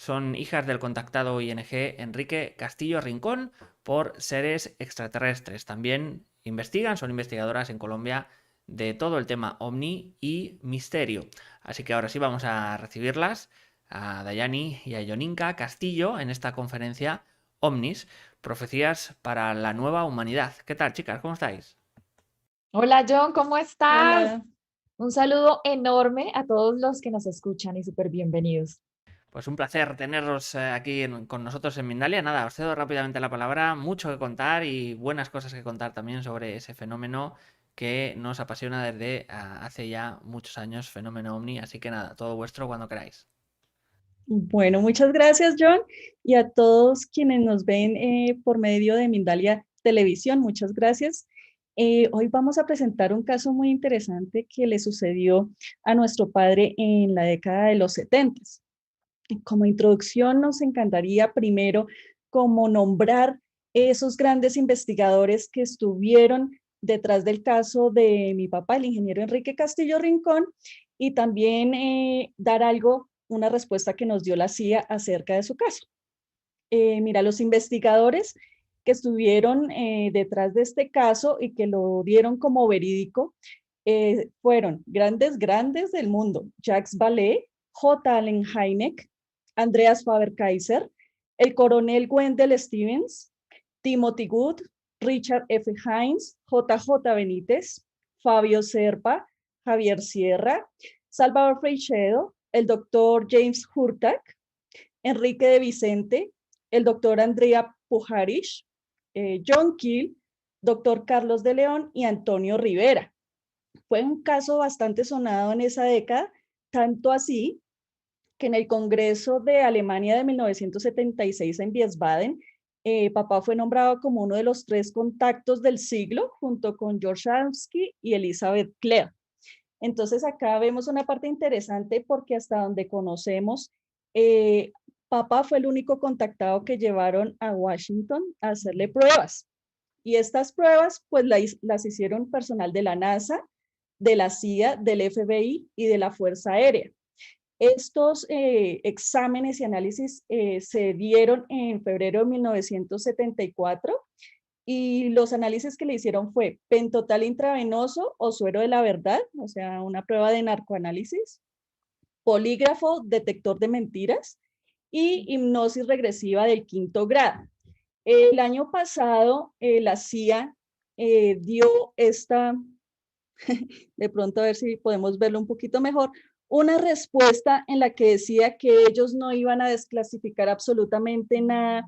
son hijas del contactado ING Enrique Castillo Rincón por seres extraterrestres. También investigan, son investigadoras en Colombia de todo el tema ovni y misterio. Así que ahora sí vamos a recibirlas, a Dayani y a Yoninka Castillo, en esta conferencia OVNIS, Profecías para la Nueva Humanidad. ¿Qué tal, chicas? ¿Cómo estáis? Hola John, ¿cómo estás? Hola, Un saludo enorme a todos los que nos escuchan y súper bienvenidos. Pues un placer teneros aquí con nosotros en Mindalia. Nada, os cedo rápidamente la palabra. Mucho que contar y buenas cosas que contar también sobre ese fenómeno que nos apasiona desde hace ya muchos años, fenómeno OVNI. Así que nada, todo vuestro cuando queráis. bueno, muchas gracias, John, y a todos quienes nos ven por medio de Mindalia Televisión, muchas gracias. Hoy vamos a presentar un caso muy interesante que le sucedió a nuestro padre en la década de los 70. Como introducción, nos encantaría primero como nombrar esos grandes investigadores que estuvieron detrás del caso de mi papá, el ingeniero Enrique Castillo Rincón, y también dar algo, una respuesta que nos dio la CIA acerca de su caso. Mira, los investigadores que estuvieron detrás de este caso y que lo dieron como verídico fueron grandes del mundo: Jacques Vallée, J. Allen Hynek, Andreas Faber-Kaiser, el coronel Wendell Stevens, Timothy Good, Richard F. Hines, J. J. Benítez, Fabio Serpa, Javier Sierra, Salvador Freixedo, el doctor James Hurtak, Enrique de Vicente, el doctor Andrea Pujarich, John Keel, doctor Carlos de León y Antonio Rivera. Fue un caso bastante sonado en esa década, tanto así que en el Congreso de Alemania de 1976 en Wiesbaden, papá fue nombrado como uno de los 3 contactos del siglo, junto con George Adamski y Elizabeth Clare. Entonces acá vemos una parte interesante porque hasta donde conocemos, eh, papá fue el único contactado que llevaron a Washington a hacerle pruebas. Y estas pruebas pues las hicieron personal de la NASA, de la CIA, del FBI y de la Fuerza Aérea. Estos exámenes y análisis se dieron en febrero de 1974 y los análisis que le hicieron fue pentotal intravenoso o suero de la verdad, o sea, una prueba de narcoanálisis, polígrafo, detector de mentiras y hipnosis regresiva del 5.º grado. El año pasado la CIA dio esta, de pronto a ver si podemos verlo un poquito mejor, una respuesta en la que decía que ellos no iban a desclasificar absolutamente nada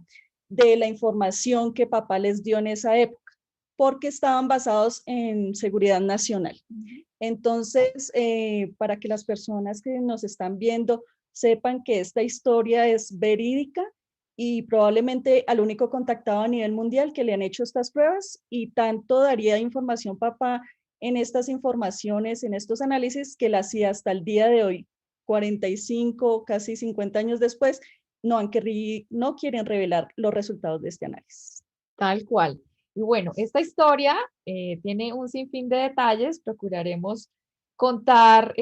de la información que papá les dio en esa época, porque estaban basados en seguridad nacional. Entonces, para que las personas que nos están viendo sepan que esta historia es verídica y probablemente al único contactado a nivel mundial que le han hecho estas pruebas, y tanto daría información papá en estas informaciones, en estos análisis, que la CIA hasta el día de hoy, 45, casi 50 años después, no quieren revelar los resultados de este análisis. Tal cual. Y bueno, esta historia tiene un sinfín de detalles. Procuraremos contar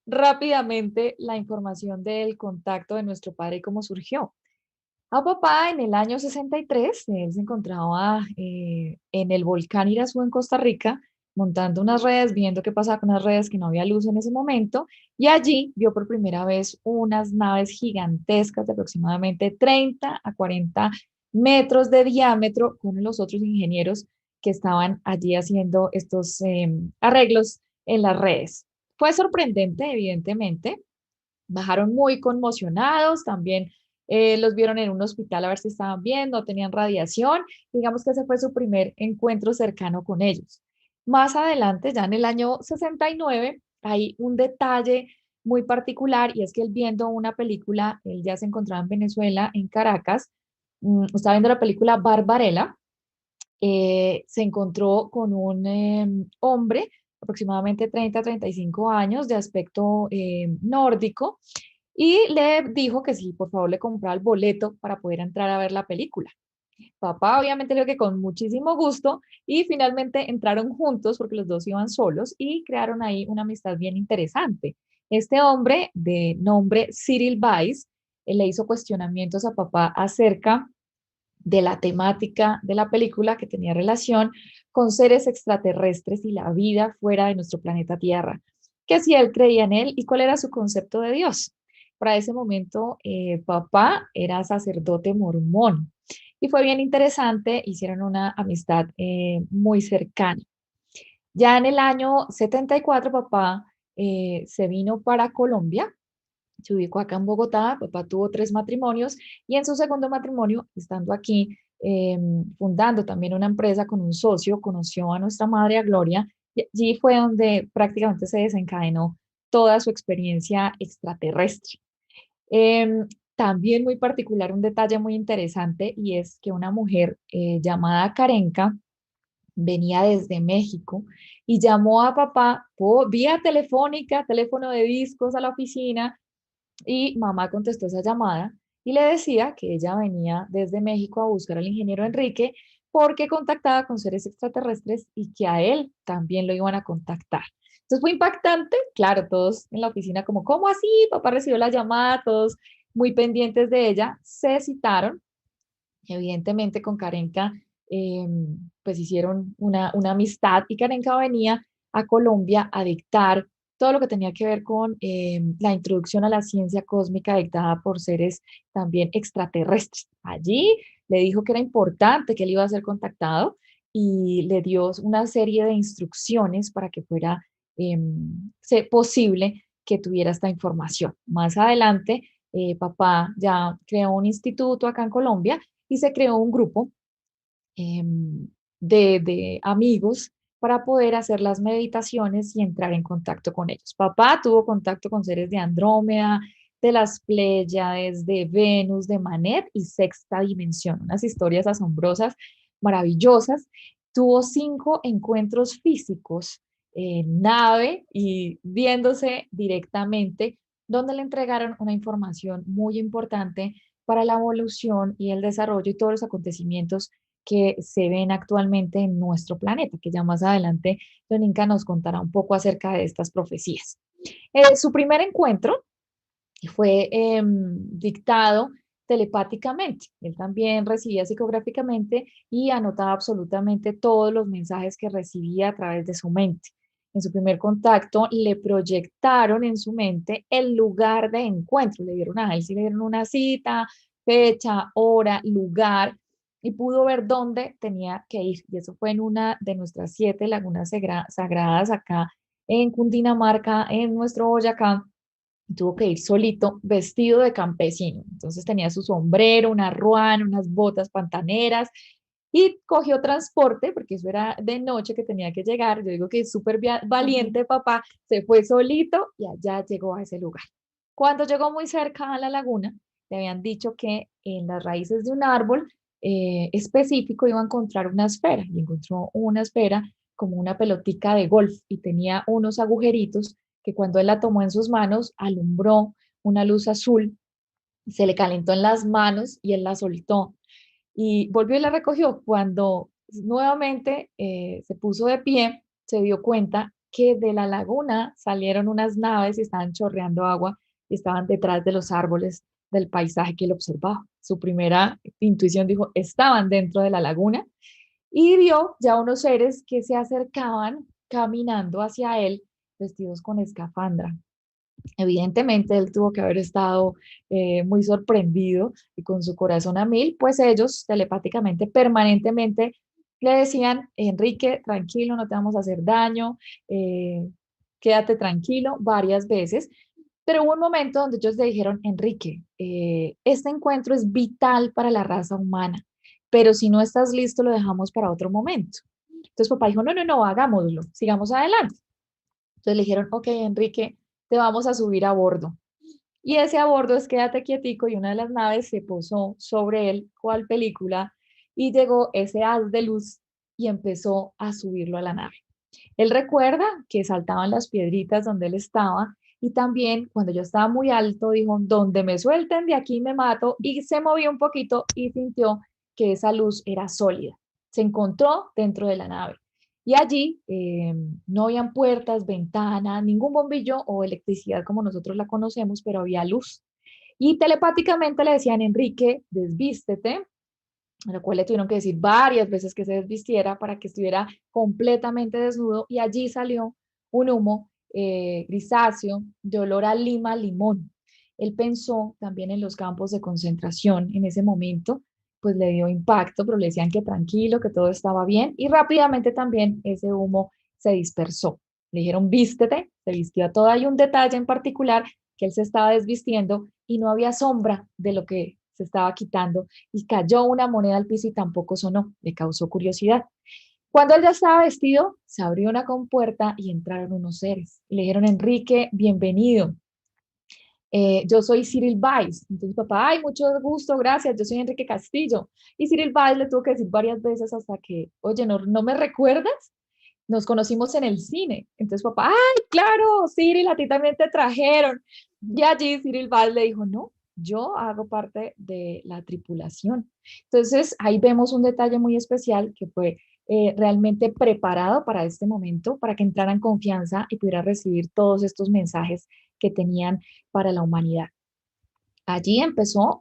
rápidamente la información del contacto de nuestro padre y cómo surgió. A papá en el año 63, él se encontraba en el volcán Irazú en Costa Rica, montando unas redes, viendo qué pasaba con las redes, que no había luz en ese momento, y allí vio por primera vez unas naves gigantescas de aproximadamente 30 a 40 metros de diámetro con los otros ingenieros que estaban allí haciendo estos arreglos en las redes. Fue sorprendente, evidentemente. Bajaron muy conmocionados, también los vieron en un hospital a ver si estaban bien, no tenían radiación. Digamos que ese fue su primer encuentro cercano con ellos. Más adelante, ya en el año 69, hay un detalle muy particular, y es que él, viendo una película, él ya se encontraba en Venezuela, en Caracas, estaba viendo la película Barbarella. Se encontró con un hombre, aproximadamente 30 a 35 años, de aspecto nórdico, y le dijo que sí, por favor le comprara el boleto para poder entrar a ver la película. Papá obviamente le dijo que con muchísimo gusto, y finalmente entraron juntos porque los dos iban solos y crearon ahí una amistad bien interesante. Este hombre, de nombre Cyril Weiss, Él le hizo cuestionamientos a papá acerca de la temática de la película que tenía relación con seres extraterrestres y la vida fuera de nuestro planeta Tierra, que si él creía en él y cuál era su concepto de Dios. Para ese momento, papá era sacerdote mormón y fue bien interesante, hicieron una amistad muy cercana. Ya en el año 74, papá se vino para Colombia, se ubicó acá en Bogotá, papá tuvo 3 matrimonios y en su segundo matrimonio, estando aquí, fundando también una empresa con un socio, conoció a nuestra madre, a Gloria, y allí fue donde prácticamente se desencadenó toda su experiencia extraterrestre. Em, También muy particular, un detalle muy interesante, y es que una mujer llamada Karenka venía desde México y llamó a papá por vía telefónica, teléfono de discos a la oficina, y mamá contestó esa llamada y le decía que ella venía desde México a buscar al ingeniero Enrique porque contactaba con seres extraterrestres y que a él también lo iban a contactar. Entonces fue impactante, claro, todos en la oficina como, ¿cómo así? Papá recibió la llamada, todos muy pendientes de ella, se citaron, evidentemente con Karenka, eh, pues hicieron una amistad y Karenka venía a Colombia a dictar todo lo que tenía que ver con la introducción a la ciencia cósmica dictada por seres también extraterrestres. Allí le dijo que era importante que él iba a ser contactado y le dio una serie de instrucciones para que fuera posible que tuviera esta información. Más adelante, papá ya creó un instituto acá en Colombia y se creó un grupo de amigos para poder hacer las meditaciones y entrar en contacto con ellos. Papá tuvo contacto con seres de Andrómeda, de las Pléyades, de Venus, de Manet y Sexta Dimensión, unas historias asombrosas, maravillosas. Tuvo 5 encuentros físicos en nave y viéndose directamente, donde le entregaron una información muy importante para la evolución y el desarrollo y todos los acontecimientos que se ven actualmente en nuestro planeta, que ya más adelante Don Inca nos contará un poco acerca de estas profecías. Su primer encuentro fue dictado telepáticamente. Él también recibía psicográficamente y anotaba absolutamente todos los mensajes que recibía a través de su mente. En su primer contacto le proyectaron en su mente el lugar de encuentro. Le dieron a él, sí le dieron una cita, fecha, hora, lugar y pudo ver dónde tenía que ir. Y eso fue en una de nuestras 7 lagunas sagradas acá en Cundinamarca, en nuestro Boyacá, y tuvo que ir solito, vestido de campesino. Entonces tenía su sombrero, una ruana, unas botas pantaneras y cogió transporte, porque eso era de noche que tenía que llegar. Yo digo que es súper valiente, papá, se fue solito y allá llegó a ese lugar. Cuando llegó muy cerca a la laguna, le habían dicho que en las raíces de un árbol específico iba a encontrar una esfera y encontró una esfera como una pelotica de golf y tenía unos agujeritos que cuando él la tomó en sus manos alumbró una luz azul, se le calentó en las manos y él la soltó y volvió y la recogió. Cuando nuevamente se puso de pie, se dio cuenta que de la laguna salieron unas naves y estaban chorreando agua y estaban detrás de los árboles del paisaje que él observaba. Su primera intuición dijo, estaban dentro de la laguna y vio ya unos seres que se acercaban caminando hacia él vestidos con escafandra. Evidentemente, él tuvo que haber estado muy sorprendido y con su corazón a mil, pues ellos telepáticamente, permanentemente le decían, Enrique, tranquilo, no te vamos a hacer daño, eh, quédate tranquilo, varias veces. Pero hubo un momento donde ellos le dijeron, Enrique, este encuentro es vital para la raza humana, pero si no estás listo, lo dejamos para otro momento. Entonces papá dijo, no, no, no, hagámoslo, sigamos adelante. Entonces le dijeron, ok, Enrique, te vamos a subir a bordo. Y ese a bordo es quédate quietico y una de las naves se posó sobre él, cual película, y llegó ese haz de luz y empezó a subirlo a la nave. Él recuerda que saltaban las piedritas donde él estaba y también cuando yo estaba muy alto dijo, donde me suelten de aquí me mato y se movió un poquito y sintió que esa luz era sólida. Se encontró dentro de la nave y allí no habían puertas, ventanas, ningún bombillo o electricidad como nosotros la conocemos, pero había luz. Y telepáticamente le decían, Enrique, desvístete, a lo cual le tuvieron que decir varias veces que se desvistiera para que estuviera completamente desnudo, y allí salió un humo grisáceo de olor a lima, limón. Él pensó también en los campos de concentración en ese momento, pues le dio impacto, pero le decían que tranquilo, que todo estaba bien, y rápidamente también ese humo se dispersó. Le dijeron, vístete, se vistió a toda. Hay un detalle en particular, que él se estaba desvistiendo y no había sombra de lo que se estaba quitando, y cayó una moneda al piso y tampoco sonó, le causó curiosidad. Cuando él ya estaba vestido, se abrió una compuerta y entraron unos seres. Y le dijeron, Enrique, bienvenido. Yo soy Cyril Weiss. Entonces, papá, ay, mucho gusto, gracias, yo soy Enrique Castillo. Y Cyril Weiss le tuvo que decir varias veces hasta que, oye, ¿no me recuerdas? Nos conocimos en el cine. Entonces, papá, ay, claro, Cyril, a ti también te trajeron. Y allí Cyril Weiss le dijo, no, yo hago parte de la tripulación. Entonces, ahí vemos un detalle muy especial que fue realmente preparado para este momento, para que entrara en confianza y pudiera recibir todos estos mensajes que tenían para la humanidad. Allí empezó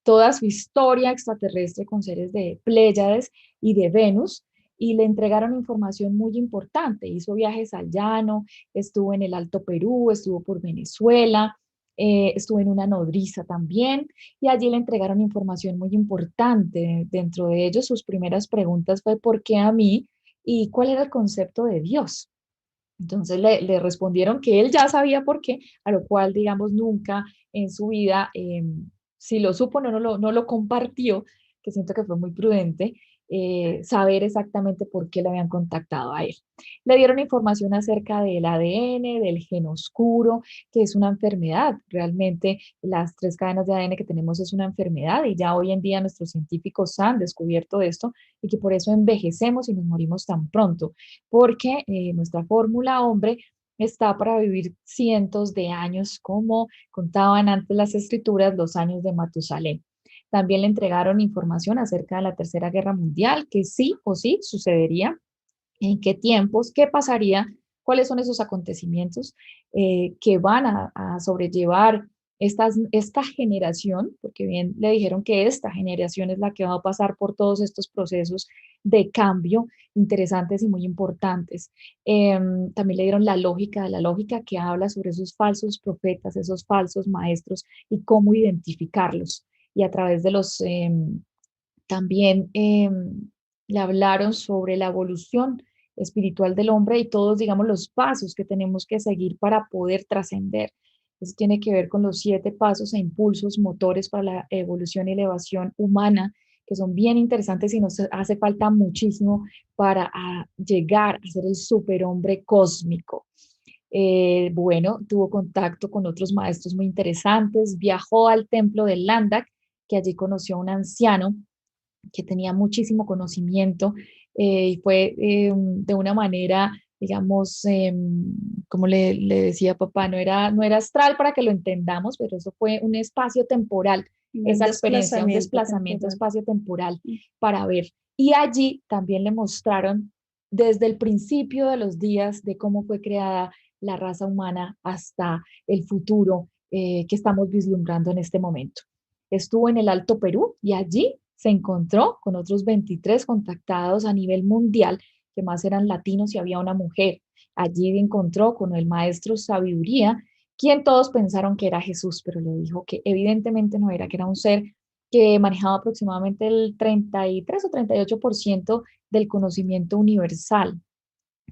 toda su historia extraterrestre con seres de Pléyades y de Venus, y le entregaron información muy importante. Hizo viajes al llano, estuvo en el Alto Perú, estuvo por Venezuela, estuvo en una nodriza también, y allí le entregaron información muy importante. Dentro de ellos, sus primeras preguntas fue ¿por qué a mí? Y ¿cuál era el concepto de Dios? Entonces le respondieron que él ya sabía por qué, a lo cual, digamos, nunca en su vida, si lo supo, no lo compartió, que siento que fue muy prudente, saber exactamente por qué le habían contactado a él. Le dieron información acerca del ADN, del gen oscuro, que es una enfermedad. Realmente las 3 cadenas de ADN que tenemos es una enfermedad, y ya hoy en día nuestros científicos han descubierto esto, y que por eso envejecemos y nos morimos tan pronto, porque nuestra fórmula hombre está para vivir cientos de años, como contaban antes las escrituras, los años de Matusalén. También le entregaron información acerca de la Tercera Guerra Mundial, que sí o sí sucedería, en qué tiempos, qué pasaría, cuáles son esos acontecimientos que van a sobrellevar esta generación, porque bien le dijeron que esta generación es la que va a pasar por todos estos procesos de cambio interesantes y muy importantes. También le dieron la lógica que habla sobre esos falsos profetas, esos falsos maestros, y cómo identificarlos. Y a través de los también le hablaron sobre la evolución espiritual del hombre y todos, digamos, los pasos que tenemos que seguir para poder trascender. Eso tiene que ver con los 7 pasos e impulsos motores para la evolución y elevación humana, que son bien interesantes y nos hace falta muchísimo para llegar a ser el superhombre cósmico. Bueno, tuvo contacto con otros maestros muy interesantes, viajó al templo de Landak, que allí conoció a un anciano que tenía muchísimo conocimiento, y fue de una manera, digamos, como le decía papá, no era astral para que lo entendamos, pero eso fue un espacio temporal, Un esa experiencia, un desplazamiento desplazamiento temporal. espacio-temporal para ver. Y allí también le mostraron desde el principio de los días de cómo fue creada la raza humana hasta el futuro que estamos vislumbrando en este momento. Estuvo en el Alto Perú y allí se encontró con otros 23 contactados a nivel mundial, que más eran latinos, y había una mujer. Allí encontró con el maestro Sabiduría, quien todos pensaron que era Jesús, pero le dijo que evidentemente no era, que era un ser que manejaba aproximadamente el 33 o 38% del conocimiento universal.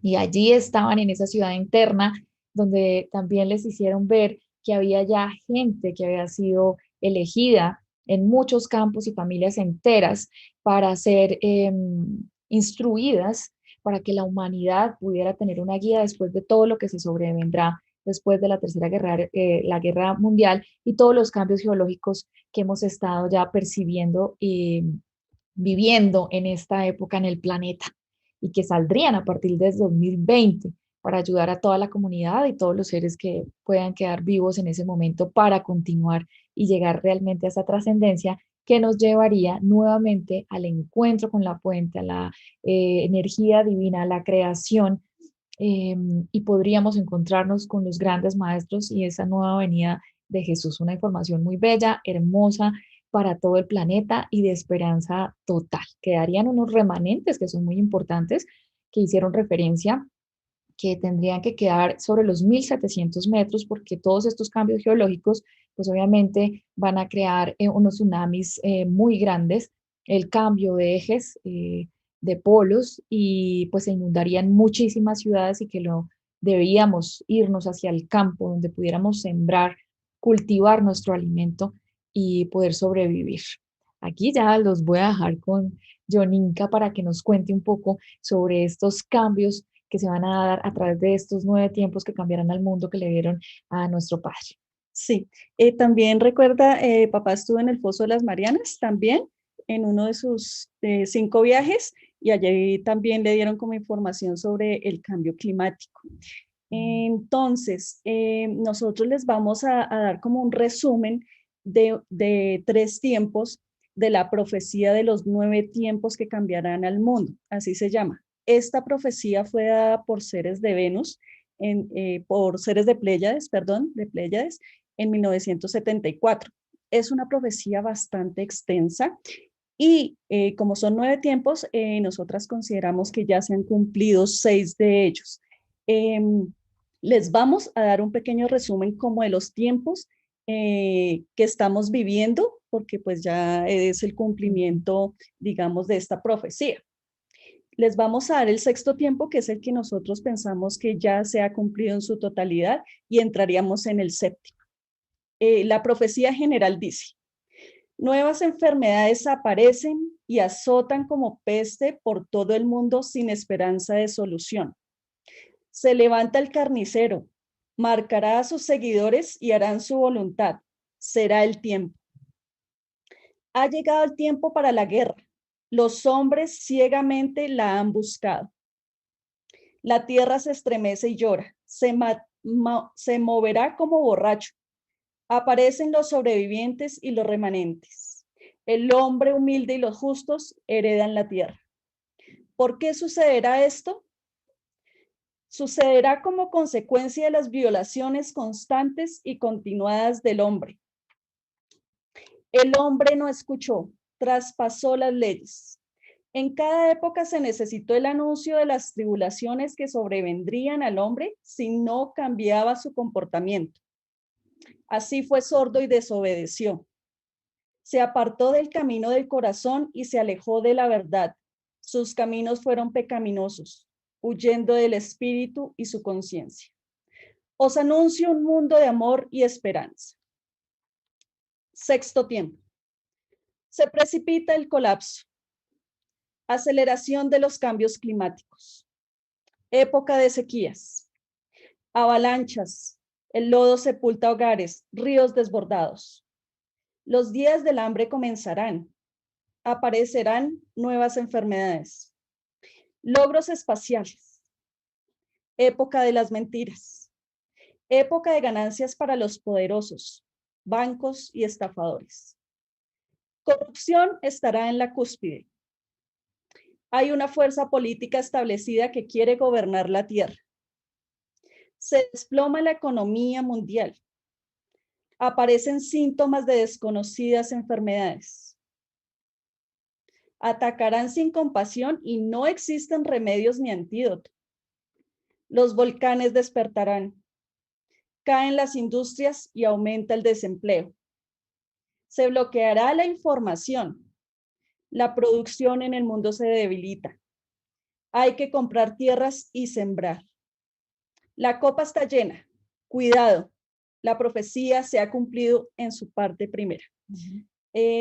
Y allí estaban en esa ciudad interna, donde también les hicieron ver que había ya gente que había sido elegida en muchos campos y familias enteras para ser instruidas, para que la humanidad pudiera tener una guía después de todo lo que se sobrevendrá después de la Tercera Guerra, la Guerra Mundial, y todos los cambios geológicos que hemos estado ya percibiendo y viviendo en esta época en el planeta, y que saldrían a partir de 2020 para ayudar a toda la comunidad y todos los seres que puedan quedar vivos en ese momento para continuar y llegar realmente a esa trascendencia que nos llevaría nuevamente al encuentro con la fuente, a la energía divina, a la creación, y podríamos encontrarnos con los grandes maestros y esa nueva venida de Jesús. Una información muy bella, hermosa para todo el planeta y de esperanza total. Quedarían unos remanentes que son muy importantes, que hicieron referencia que tendrían que quedar sobre los 1.700 metros porque todos estos cambios geológicos, pues obviamente van a crear unos tsunamis muy grandes, el cambio de ejes, de polos y pues se inundarían muchísimas ciudades y que lo debíamos irnos hacia el campo donde pudiéramos sembrar, cultivar nuestro alimento y poder sobrevivir. Aquí ya los voy a dejar con Joninka para que nos cuente un poco sobre estos cambios que se van a dar a través de estos 9 tiempos que cambiarán al mundo que le dieron a nuestro Padre. Sí, también recuerda, papá estuvo en el Foso de las Marianas, también en uno de sus 5 viajes, y allí también le dieron como información sobre el cambio climático. Entonces, nosotros les vamos a dar como un resumen de 3 tiempos de la profecía de los 9 tiempos que cambiarán al mundo, así se llama. Esta profecía fue dada por seres de Venus, por seres de Pléyades, perdón, de Pléyades, en 1974. Es una profecía bastante extensa y como son 9 tiempos, nosotras consideramos que ya se han cumplido 6 de ellos. Les vamos a dar un pequeño resumen como de los tiempos que estamos viviendo, porque pues ya es el cumplimiento, digamos, de esta profecía. Les vamos a dar el 6º tiempo, que es el que nosotros pensamos que ya se ha cumplido en su totalidad, y entraríamos en el 7º. La profecía general dice: nuevas enfermedades aparecen y azotan como peste por todo el mundo sin esperanza de solución. Se levanta el carnicero, marcará a sus seguidores y harán su voluntad. Será el tiempo. Ha llegado el tiempo para la guerra. Los hombres ciegamente la han buscado. La tierra se estremece y llora. Se moverá como borracho. Aparecen los sobrevivientes y los remanentes. El hombre humilde y los justos heredan la tierra. ¿Por qué sucederá esto? Sucederá como consecuencia de las violaciones constantes y continuadas del hombre. El hombre no escuchó, traspasó las leyes. En cada época se necesitó el anuncio de las tribulaciones que sobrevendrían al hombre si no cambiaba su comportamiento. Así fue sordo y desobedeció. Se apartó del camino del corazón y se alejó de la verdad. Sus caminos fueron pecaminosos, huyendo del espíritu y su conciencia. Os anuncio un mundo de amor y esperanza. 6º tiempo. Se precipita el colapso. Aceleración de los cambios climáticos. Época de sequías. Avalanchas. El lodo sepulta hogares, ríos desbordados. Los días del hambre comenzarán. Aparecerán nuevas enfermedades. Logros espaciales. Época de las mentiras. Época de ganancias para los poderosos, bancos y estafadores. Corrupción estará en la cúspide. Hay una fuerza política establecida que quiere gobernar la tierra. Se desploma la economía mundial. Aparecen síntomas de desconocidas enfermedades. Atacarán sin compasión y no existen remedios ni antídoto. Los volcanes despertarán. Caen las industrias y aumenta el desempleo. Se bloqueará la información. La producción en el mundo se debilita. Hay que comprar tierras y sembrar. La copa está llena. Cuidado, la profecía se ha cumplido en su parte primera.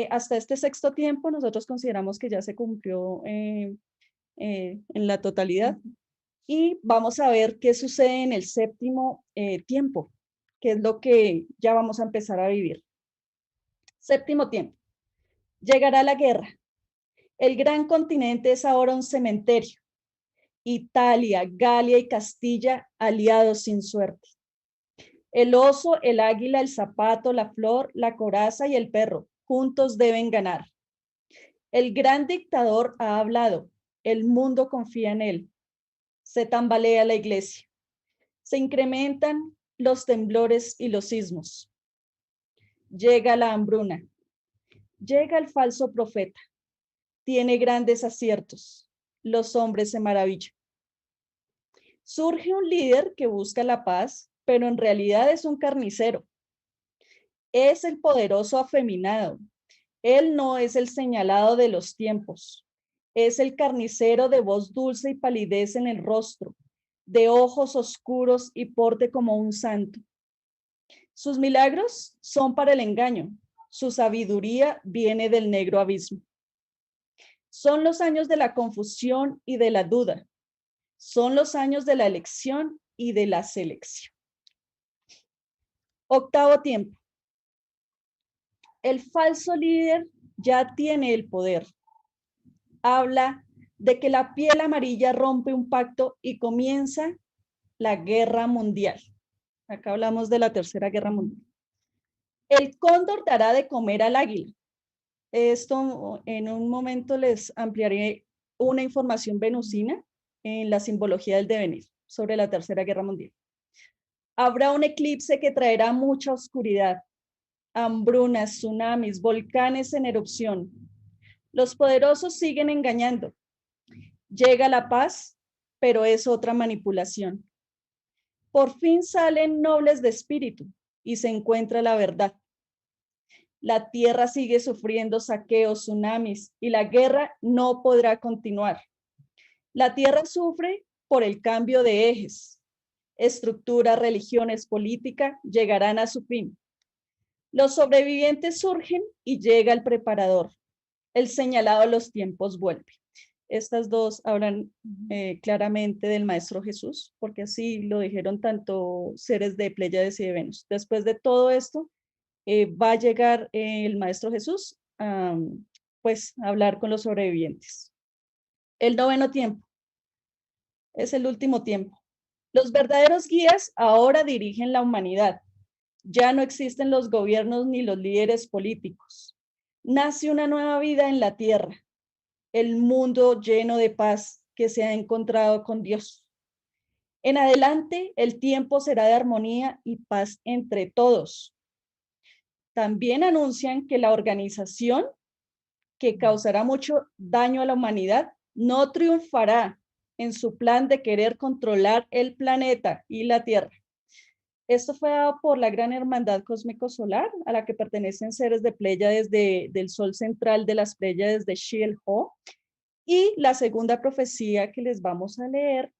Hasta este 6º tiempo nosotros consideramos que ya se cumplió en la totalidad. Y vamos a ver qué sucede en el 7º tiempo, que es lo que ya vamos a empezar a vivir. 7º tiempo. Llegará la guerra. El gran continente es ahora un cementerio. Italia, Galia y Castilla aliados sin suerte. El oso, el águila, el zapato, la flor, la coraza y el perro juntos deben ganar. El gran dictador ha hablado. El mundo confía en él. Se tambalea la iglesia. Se incrementan los temblores y los sismos. llega la hambruna, llega el falso profeta, tiene grandes aciertos, los hombres se maravillan. Surge un líder que busca la paz, pero en realidad es un carnicero. Es el poderoso afeminado. Él no es el señalado de los tiempos. Es el carnicero de voz dulce y palidez en el rostro, de ojos oscuros y porte como un santo. Sus milagros son para el engaño. Su sabiduría viene del negro abismo. Son los años de la confusión y de la duda. Son los años de la elección y de la selección. Octavo tiempo. El falso líder ya tiene el poder. Habla de que la piel amarilla rompe un pacto y comienza la guerra mundial. Acá hablamos de la Tercera Guerra Mundial. El cóndor dará de comer al águila. Esto en un momento les ampliaré una información venusina en la simbología del devenir sobre la Tercera Guerra Mundial. Habrá un eclipse que traerá mucha oscuridad, hambrunas, tsunamis, volcanes en erupción. Los poderosos siguen engañando. Llega la paz, pero es otra manipulación. Por fin salen nobles de espíritu y se encuentra la verdad. La tierra sigue sufriendo saqueos, tsunamis y la guerra no podrá continuar. La tierra sufre por el cambio de ejes. Estructuras, religiones, política llegarán a su fin. Los sobrevivientes surgen y llega el preparador. El señalado de los tiempos vuelve. Estas dos hablan claramente del Maestro Jesús, porque así lo dijeron tanto seres de Pléyades y de Venus. Después de todo esto, va a llegar el Maestro Jesús pues, a hablar con los sobrevivientes. El noveno tiempo es el último tiempo. Los verdaderos guías ahora dirigen la humanidad. Ya no existen los gobiernos ni los líderes políticos. Nace una nueva vida en la tierra, el mundo lleno de paz que se ha encontrado con Dios. En adelante, el tiempo será de armonía y paz entre todos. También anuncian que la organización que causará mucho daño a la humanidad no triunfará en su plan de querer controlar el planeta y la Tierra. Esto fue dado por la Gran Hermandad Cósmico Solar, a la que pertenecen seres de Pléyades del Sol central de las Pléyades de Xi'el-ho. Y la segunda profecía que les vamos a leer,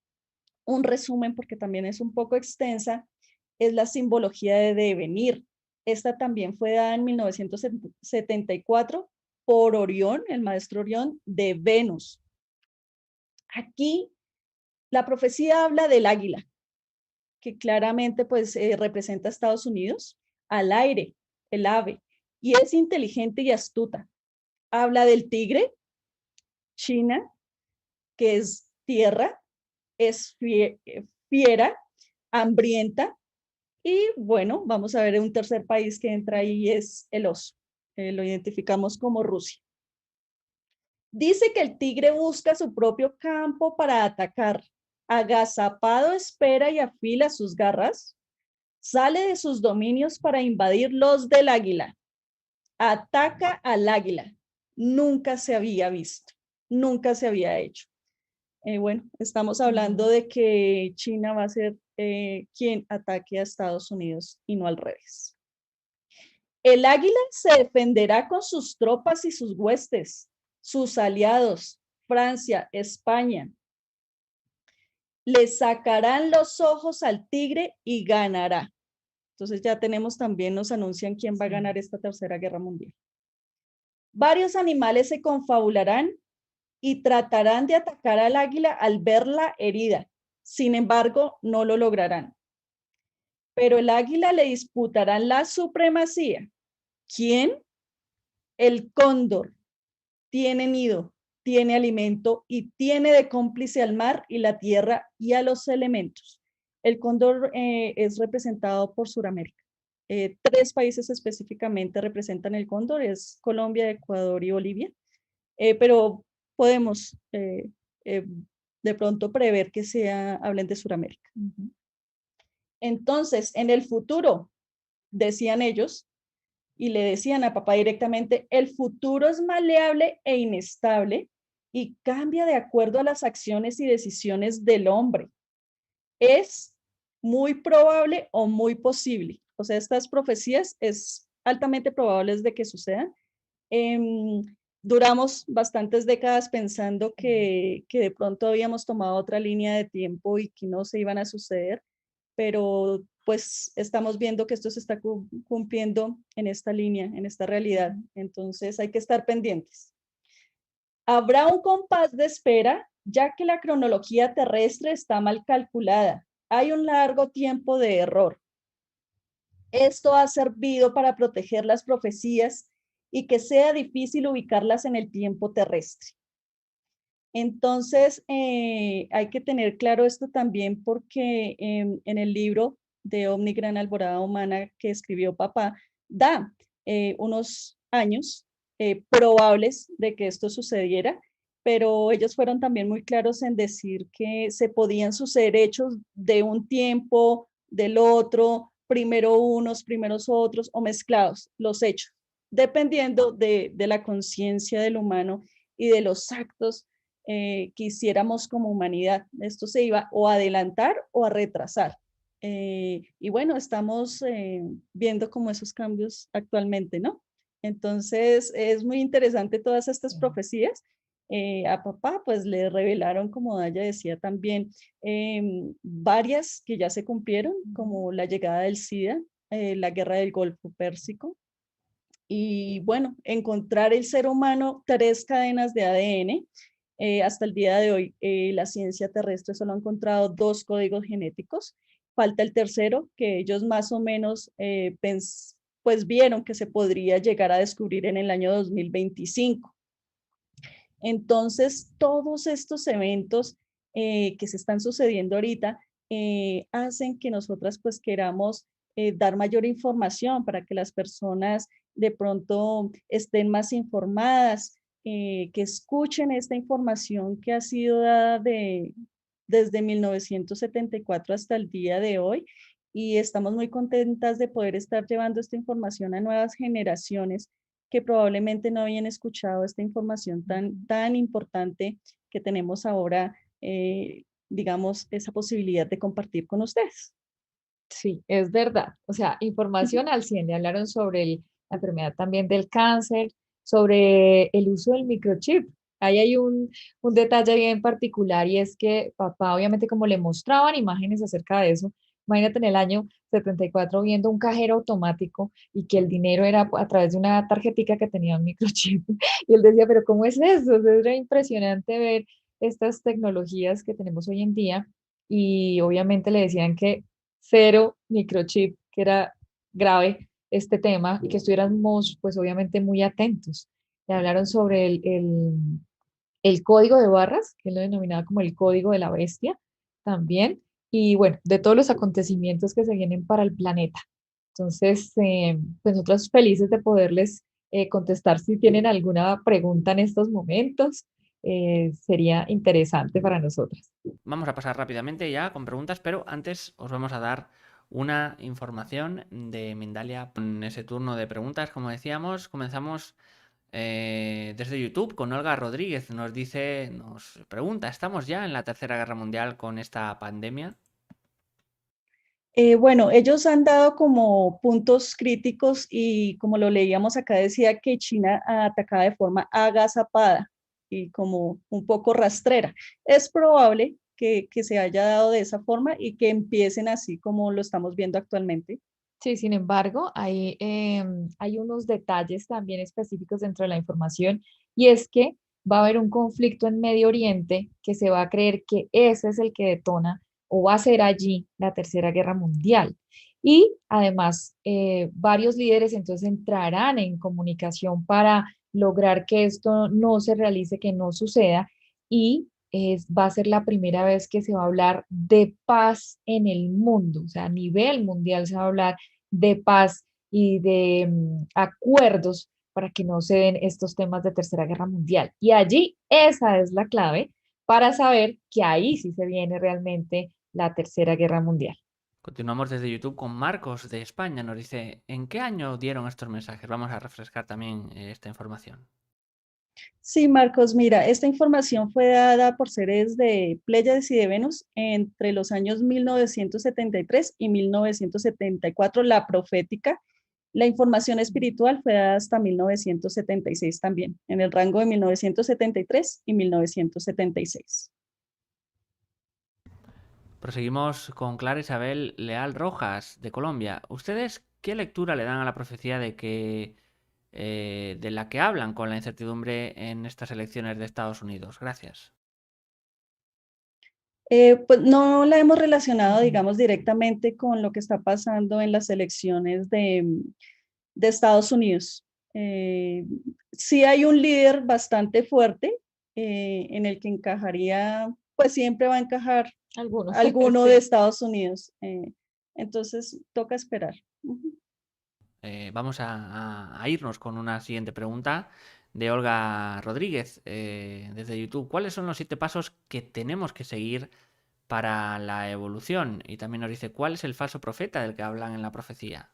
un resumen porque también es un poco extensa, es la simbología de devenir. Esta también fue dada en 1974 por Orión, el maestro Orión, de Venus. Aquí la profecía habla del águila, que claramente pues representa a Estados Unidos, al aire, el ave, y es inteligente y astuta. Habla del tigre, China, que es tierra, es fiera, hambrienta, y bueno, vamos a ver un tercer país que entra ahí, es el oso. Lo identificamos como Rusia. Dice que el tigre busca su propio campo para atacar. Agazapado espera y afila sus garras. Sale de sus dominios para invadir los del águila. Ataca al águila. Nunca se había visto, nunca se había hecho. Bueno, estamos hablando de que China va a ser quien ataque a Estados Unidos y no al revés. El águila se defenderá con sus tropas y sus huestes, sus aliados, Francia, España. Le sacarán los ojos al tigre y ganará. Entonces ya tenemos también, nos anuncian quién va a ganar esta Tercera Guerra Mundial. Varios animales se confabularán y tratarán de atacar al águila al verla herida. Sin embargo, no lo lograrán. Pero el águila le disputará la supremacía. ¿Quién? El cóndor. Tiene nido, tiene alimento y tiene de cómplice al mar y la tierra y a los elementos. El cóndor es representado por Sudamérica. 3 países específicamente representan el cóndor, es Colombia, Ecuador y Bolivia, pero podemos de pronto prever que hablen de Sudamérica. Entonces, en el futuro, decían ellos, y le decían a papá directamente, el futuro es maleable e inestable y cambia de acuerdo a las acciones y decisiones del hombre. Es muy probable o muy posible. O sea, estas profecías es altamente probables de que sucedan. Em, Duramos bastantes décadas pensando que de pronto habíamos tomado otra línea de tiempo y que no se iban a suceder, pero pues estamos viendo que esto se está cumpliendo en esta línea, en esta realidad. Entonces hay que estar pendientes. Habrá un compás de espera, ya que la cronología terrestre está mal calculada. Hay un largo tiempo de error. Esto ha servido para proteger las profecías y que sea difícil ubicarlas en el tiempo terrestre. Entonces, hay que tener claro esto también porque en el libro de Omni Gran Alborada Humana que escribió papá, da unos años probables de que esto sucediera, pero ellos fueron también muy claros en decir que se podían suceder hechos de un tiempo, del otro, primero unos, primeros otros, o mezclados los hechos, dependiendo de la conciencia del humano y de los actos que hiciéramos como humanidad. Esto se iba o a adelantar o a retrasar. Y bueno, estamos viendo como esos cambios actualmente, ¿no? Entonces, es muy interesante todas estas profecías. A papá, pues le revelaron, como Daya decía también, varias que ya se cumplieron, como la llegada del SIDA, la guerra del Golfo Pérsico, y bueno, encontrar el ser humano 3 cadenas de ADN. Hasta el día de hoy, la ciencia terrestre solo ha encontrado 2 códigos genéticos. Falta el tercero, que ellos más o menos pues vieron que se podría llegar a descubrir en el año 2025. Entonces, todos estos eventos que se están sucediendo ahorita hacen que nosotras pues queramos dar mayor información para que las personas de pronto estén más informadas, que escuchen esta información que ha sido dada desde 1974 hasta el día de hoy. Y estamos muy contentas de poder estar llevando esta información a nuevas generaciones que probablemente no habían escuchado esta información tan importante que tenemos ahora, digamos, esa posibilidad de compartir con ustedes. Sí, es verdad. O sea, información al 100. Le hablaron sobre la enfermedad también del cáncer, sobre el uso del microchip. Ahí hay un detalle bien particular y es que papá, obviamente, como le mostraban imágenes acerca de eso, imagínate en el año 74 viendo un cajero automático y que el dinero era a través de una tarjetica que tenía un microchip. Y él decía, pero ¿cómo es eso? O sea, era impresionante ver estas tecnologías que tenemos hoy en día y obviamente le decían que cero microchip, que era grave este tema y que estuviéramos pues obviamente muy atentos. Le hablaron sobre el código de barras, que él lo denominaba como el código de la bestia también, y bueno, de todos los acontecimientos que se vienen para el planeta. Entonces, pues nosotros felices de poderles contestar si tienen alguna pregunta en estos momentos. Sería interesante para nosotros. Vamos a pasar rápidamente ya con preguntas, pero antes os vamos a dar una información de Mindalia. En ese turno de preguntas, como decíamos, comenzamos desde YouTube con Olga Rodríguez. Nos pregunta, ¿estamos ya en la Tercera Guerra Mundial con esta pandemia? Bueno, ellos han dado como puntos críticos y como lo leíamos acá decía que China atacaba de forma agazapada y como un poco rastrera. Es probable que se haya dado de esa forma y que empiecen así como lo estamos viendo actualmente. Sí, sin embargo, hay unos detalles también específicos dentro de la información y es que va a haber un conflicto en Medio Oriente que se va a creer que ese es el que detona o va a ser allí la Tercera Guerra Mundial. Y además, varios líderes entonces entrarán en comunicación para lograr que esto no se realice, que no suceda y va a ser la primera vez que se va a hablar de paz en el mundo, o sea, a nivel mundial se va a hablar de paz y de acuerdos para que no se den estos temas de Tercera Guerra Mundial. Y allí esa es la clave para saber que ahí sí se viene realmente la Tercera Guerra Mundial. Continuamos desde YouTube con Marcos de España. Nos dice, ¿en qué año dieron estos mensajes? Vamos a refrescar también esta información. Sí, Marcos, mira, esta información fue dada por seres de Pléyades y de Venus entre los años 1973 y 1974, la profética. La información espiritual fue dada hasta 1976 también, en el rango de 1973 y 1976. Proseguimos con Clara Isabel Leal Rojas, de Colombia. ¿Ustedes qué lectura le dan a la profecía de la que hablan con la incertidumbre en estas elecciones de Estados Unidos? Gracias. Pues no la hemos relacionado, digamos, directamente con lo que está pasando en las elecciones de Estados Unidos. Sí hay un líder bastante fuerte en el que encajaría, pues siempre va a encajar Algunos, alguno sí. de Estados Unidos. Entonces toca esperar. Vamos a irnos con una siguiente pregunta de Olga Rodríguez desde YouTube. ¿Cuáles son los 7 pasos que tenemos que seguir para la evolución? Y también nos dice, ¿cuál es el falso profeta del que hablan en la profecía?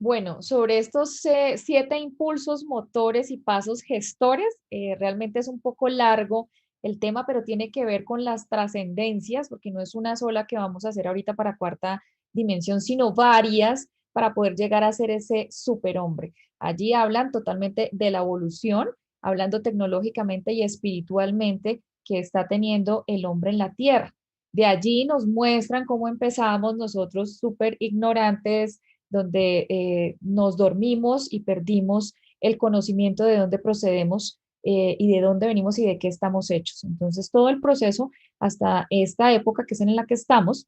Bueno, sobre estos 7 impulsos, motores y pasos gestores, realmente es un poco largo el tema, pero tiene que ver con las trascendencias, porque no es una sola que vamos a hacer ahorita para cuarta dimensión, sino varias para poder llegar a ser ese superhombre. Allí hablan totalmente de la evolución, hablando tecnológicamente y espiritualmente que está teniendo el hombre en la tierra. De allí nos muestran cómo empezamos nosotros súper ignorantes, donde nos dormimos y perdimos el conocimiento de dónde procedemos y de dónde venimos y de qué estamos hechos. Entonces, todo el proceso hasta esta época que es en la que estamos,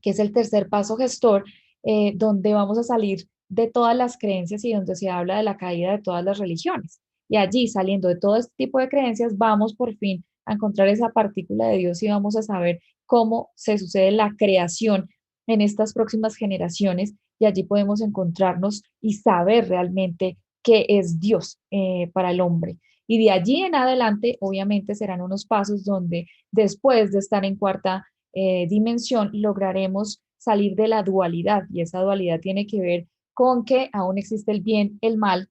que es el tercer paso gestor, donde vamos a salir de todas las creencias y donde se habla de la caída de todas las religiones. Y allí, saliendo de todo este tipo de creencias, vamos por fin a encontrar esa partícula de Dios y vamos a saber cómo se sucede la creación en estas próximas generaciones y allí podemos encontrarnos y saber realmente qué es Dios para el hombre. Y de allí en adelante, obviamente, serán unos pasos donde después de estar en cuarta dimensión, lograremos salir de la dualidad. Y esa dualidad tiene que ver con que aún existe el bien, el mal,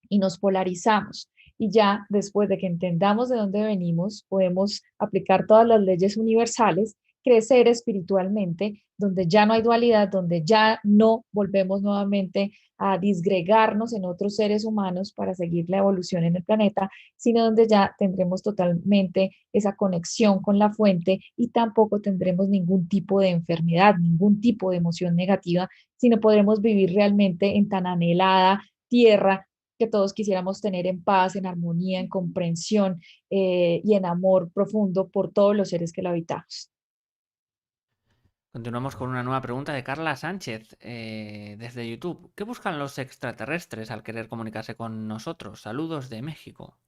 y nos polarizamos. Y ya después de que entendamos de dónde venimos, podemos aplicar todas las leyes universales, crecer espiritualmente, donde ya no hay dualidad, donde ya no volvemos nuevamente a disgregarnos en otros seres humanos para seguir la evolución en el planeta, sino donde ya tendremos totalmente esa conexión con la fuente y tampoco tendremos ningún tipo de enfermedad, ningún tipo de emoción negativa, sino podremos vivir realmente en tan anhelada tierra que todos quisiéramos tener en paz, en armonía, en comprensión y en amor profundo por todos los seres que lo habitamos. Continuamos con una nueva pregunta de Carla Sánchez desde YouTube. ¿Qué buscan los extraterrestres al querer comunicarse con nosotros? Saludos de México.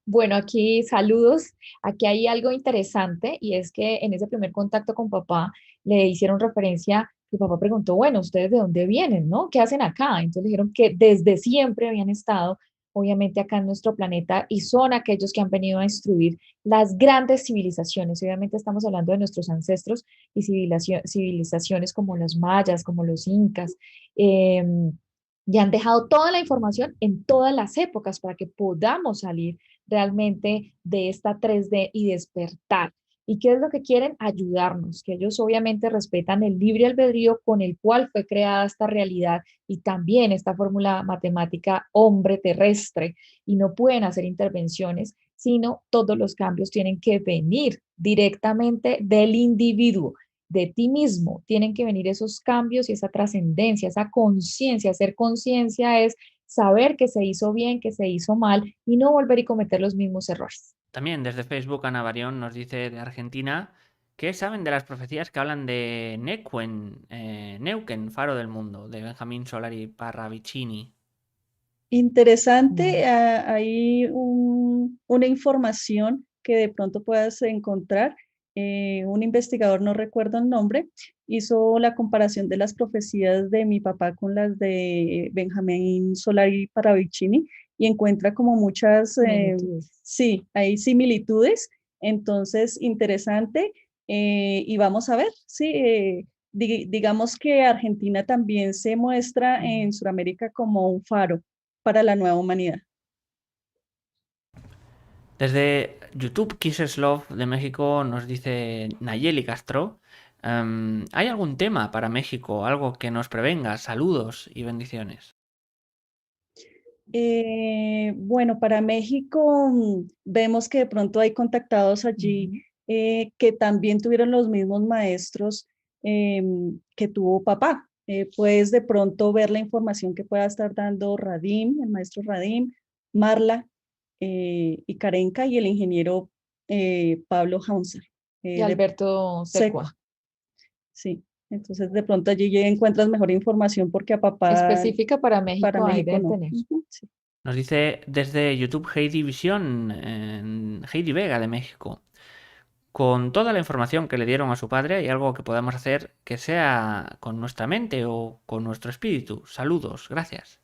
Bueno, aquí saludos. Aquí hay algo interesante y es que en ese primer contacto con papá le hicieron referencia, que papá preguntó, bueno, ¿ustedes de dónde vienen, no? ¿Qué hacen acá? Entonces dijeron que desde siempre habían estado, obviamente, acá en nuestro planeta y son aquellos que han venido a instruir las grandes civilizaciones. Obviamente estamos hablando de nuestros ancestros y civilizaciones como los mayas, como los incas. Y han dejado toda la información en todas las épocas para que podamos salir realmente de esta 3D y despertar. ¿Y qué es lo que quieren? Ayudarnos, que ellos obviamente respetan el libre albedrío con el cual fue creada esta realidad y también esta fórmula matemática hombre terrestre y no pueden hacer intervenciones, sino todos los cambios tienen que venir directamente del individuo, de ti mismo. Tienen que venir esos cambios y esa trascendencia, esa conciencia. Hacer conciencia es saber que se hizo bien, que se hizo mal y no volver y cometer los mismos errores. También desde Facebook Ana Barión nos dice de Argentina que saben de las profecías que hablan de Neuquén, faro del mundo, de Benjamín Solari Parravicini. Interesante, hay una información que de pronto puedas encontrar. Un investigador, no recuerdo el nombre, hizo la comparación de las profecías de mi papá con las de Benjamín Solari Parravicini y encuentra como muchas, Similitudes. sí, hay similitudes. Entonces, interesante. y vamos a ver, sí, digamos que Argentina también se muestra en Sudamérica como un faro para la nueva humanidad. Desde YouTube Kisses Love de México nos dice Nayeli Castro, ¿hay algún tema para México, algo que nos prevenga? Saludos y bendiciones. Bueno, para México vemos que de pronto hay contactados allí que también tuvieron los mismos maestros que tuvo papá. Puedes de pronto ver la información que pueda estar dando Radim, el maestro Radim, Marla y Karenka y el ingeniero Pablo Hauser Y de Alberto Secua. Secua. Sí, entonces de pronto allí ya encuentras mejor información porque a papá Específica para México ahí México deben no. tener. Ujú, sí. Nos dice desde YouTube Heidi Visión, Heidi Vega de México. Con toda la información que le dieron a su padre, ¿hay algo que podamos hacer que sea con nuestra mente o con nuestro espíritu? Saludos, gracias.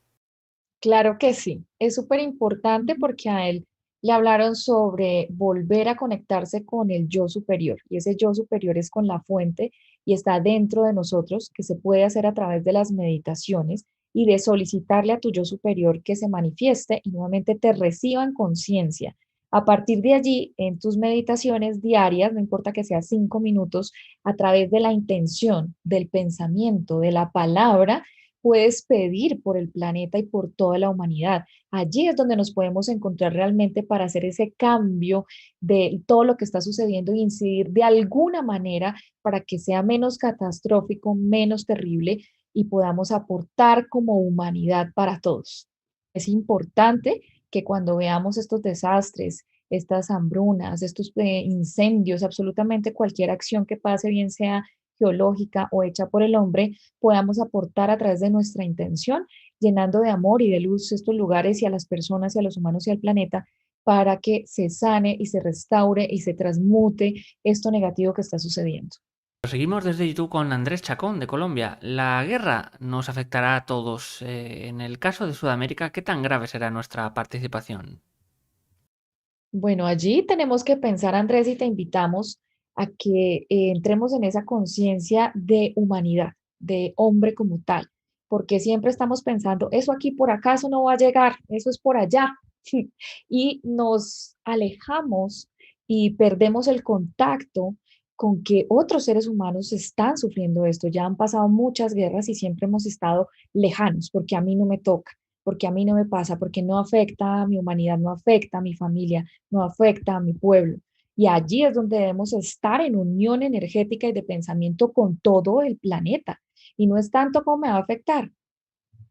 Claro que sí, es súper importante porque a él le hablaron sobre volver a conectarse con el yo superior y ese yo superior es con la fuente y está dentro de nosotros, que se puede hacer a través de las meditaciones y de solicitarle a tu yo superior que se manifieste y nuevamente te reciba en conciencia. A partir de allí, en tus meditaciones diarias, no importa que sea 5 minutos, a través de la intención, del pensamiento, de la palabra, puedes pedir por el planeta y por toda la humanidad. Allí es donde nos podemos encontrar realmente para hacer ese cambio de todo lo que está sucediendo e incidir de alguna manera para que sea menos catastrófico, menos terrible y podamos aportar como humanidad para todos. Es importante que cuando veamos estos desastres, estas hambrunas, estos incendios, absolutamente cualquier acción que pase, bien sea geológica o hecha por el hombre, podamos aportar a través de nuestra intención, llenando de amor y de luz estos lugares y a las personas y a los humanos y al planeta para que se sane y se restaure y se transmute esto negativo que está sucediendo. Seguimos desde YouTube con Andrés Chacón de Colombia. La guerra nos afectará a todos. En el caso de Sudamérica, ¿qué tan grave será nuestra participación? Bueno, allí tenemos que pensar, Andrés, y te invitamos a que entremos en esa conciencia de humanidad, de hombre como tal, porque siempre estamos pensando, eso aquí por acaso no va a llegar, eso es por allá, y nos alejamos y perdemos el contacto con que otros seres humanos están sufriendo esto. Ya han pasado muchas guerras y siempre hemos estado lejanos, porque a mí no me toca, porque a mí no me pasa, porque no afecta a mi humanidad, no afecta a mi familia, no afecta a mi pueblo. Y allí es donde debemos estar en unión energética y de pensamiento con todo el planeta. Y no es tanto cómo me va a afectar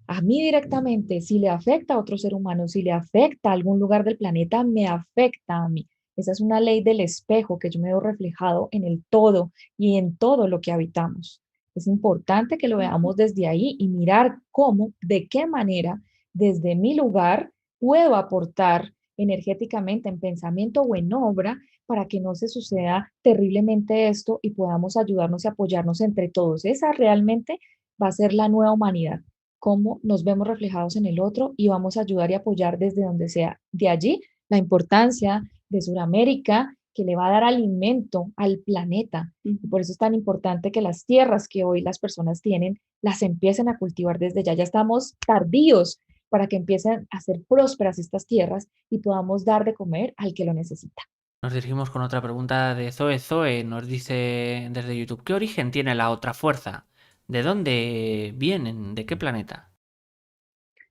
a mí directamente, si le afecta a otro ser humano, si le afecta a algún lugar del planeta, me afecta a mí. Esa es una ley del espejo que yo me veo reflejado en el todo y en todo lo que habitamos. Es importante que lo veamos desde ahí y mirar cómo, de qué manera, desde mi lugar, puedo aportar energéticamente en pensamiento o en obra para que no se suceda terriblemente esto y podamos ayudarnos y apoyarnos entre todos. Esa realmente va a ser la nueva humanidad, cómo nos vemos reflejados en el otro y vamos a ayudar y apoyar desde donde sea. De allí la importancia de Sudamérica, que le va a dar alimento al planeta. Y por eso es tan importante que las tierras que hoy las personas tienen, las empiecen a cultivar desde ya. Ya estamos tardíos para que empiecen a ser prósperas estas tierras y podamos dar de comer al que lo necesita. Nos dirigimos con otra pregunta de Zoe. Zoe nos dice desde YouTube, ¿qué origen tiene la otra fuerza? ¿De dónde vienen? ¿De qué planeta?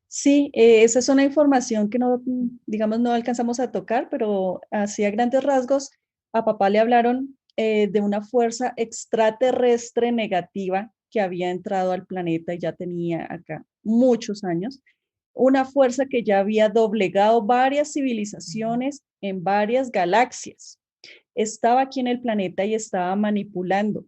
Sí, esa es una información que no, digamos, no alcanzamos a tocar, pero así a grandes rasgos, a papá le hablaron de una fuerza extraterrestre negativa que había entrado al planeta y ya tenía acá muchos años, una fuerza que ya había doblegado varias civilizaciones en varias galaxias. Estaba aquí en el planeta y estaba manipulando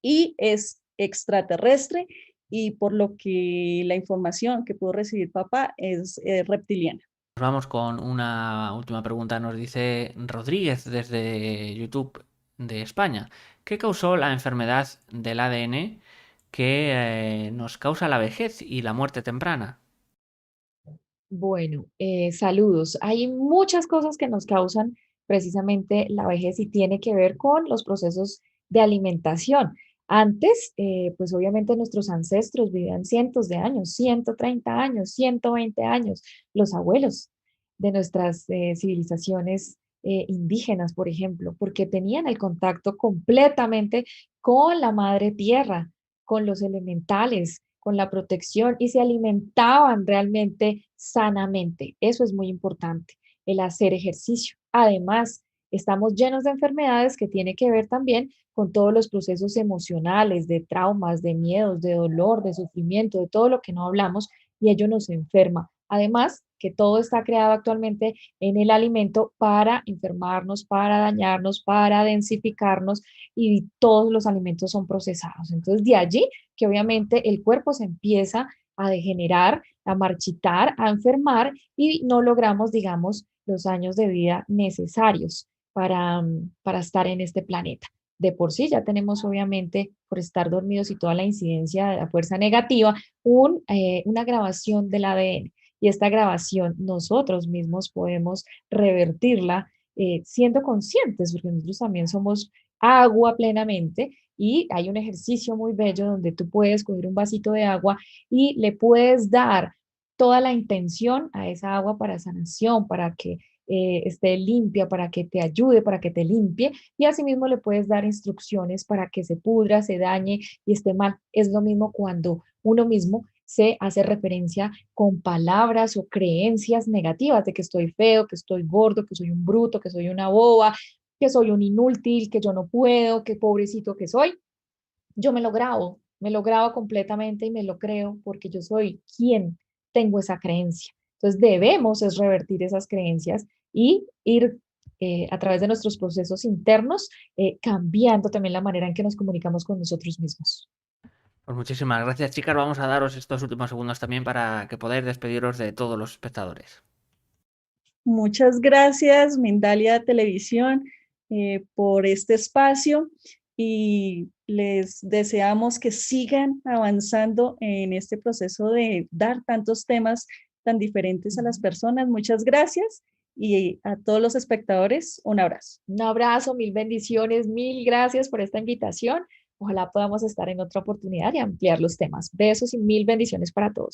y es extraterrestre y por lo que la información que pudo recibir papá es reptiliana. Nos vamos con una última pregunta. Nos dice Rodríguez desde YouTube de España. ¿Qué causó la enfermedad del ADN que nos causa la vejez y la muerte temprana? Bueno, saludos. Hay muchas cosas que nos causan precisamente la vejez y tiene que ver con los procesos de alimentación. Antes, pues obviamente nuestros ancestros vivían cientos de años, 130 años, 120 años, los abuelos de nuestras civilizaciones indígenas, por ejemplo, porque tenían el contacto completamente con la madre tierra, con los elementales, con la protección y se alimentaban realmente sanamente. Eso es muy importante, el hacer ejercicio. Además, estamos llenos de enfermedades que tiene que ver también con todos los procesos emocionales, de traumas, de miedos, de dolor, de sufrimiento, de todo lo que no hablamos y ello nos enferma. Además, que todo está creado actualmente en el alimento para enfermarnos, para dañarnos, para densificarnos y todos los alimentos son procesados. Entonces, de allí que obviamente el cuerpo se empieza a degenerar, a marchitar, a enfermar y no logramos, digamos, los años de vida necesarios para estar en este planeta. De por sí ya tenemos obviamente, por estar dormidos y toda la incidencia de la fuerza negativa, una grabación del ADN. Y esta grabación nosotros mismos podemos revertirla siendo conscientes, porque nosotros también somos agua plenamente y hay un ejercicio muy bello donde tú puedes coger un vasito de agua y le puedes dar toda la intención a esa agua para sanación, para que esté limpia, para que te ayude, para que te limpie y asimismo le puedes dar instrucciones para que se pudra, se dañe y esté mal. Es lo mismo cuando uno mismo se hace referencia con palabras o creencias negativas de que estoy feo, que estoy gordo, que soy un bruto, que soy una boba, que soy un inútil, que yo no puedo, que pobrecito que soy. Yo me lo grabo completamente y me lo creo porque yo soy quien tengo esa creencia. Entonces debemos es revertir esas creencias y ir a través de nuestros procesos internos cambiando también la manera en que nos comunicamos con nosotros mismos. Pues muchísimas gracias, chicas. Vamos a daros estos últimos segundos también para que podáis despediros de todos los espectadores. Muchas gracias, Mindalia Televisión, por este espacio y les deseamos que sigan avanzando en este proceso de dar tantos temas tan diferentes a las personas. Muchas gracias y a todos los espectadores, un abrazo. Un abrazo, mil bendiciones, mil gracias por esta invitación. Ojalá podamos estar en otra oportunidad y ampliar los temas. Besos y mil bendiciones para todos.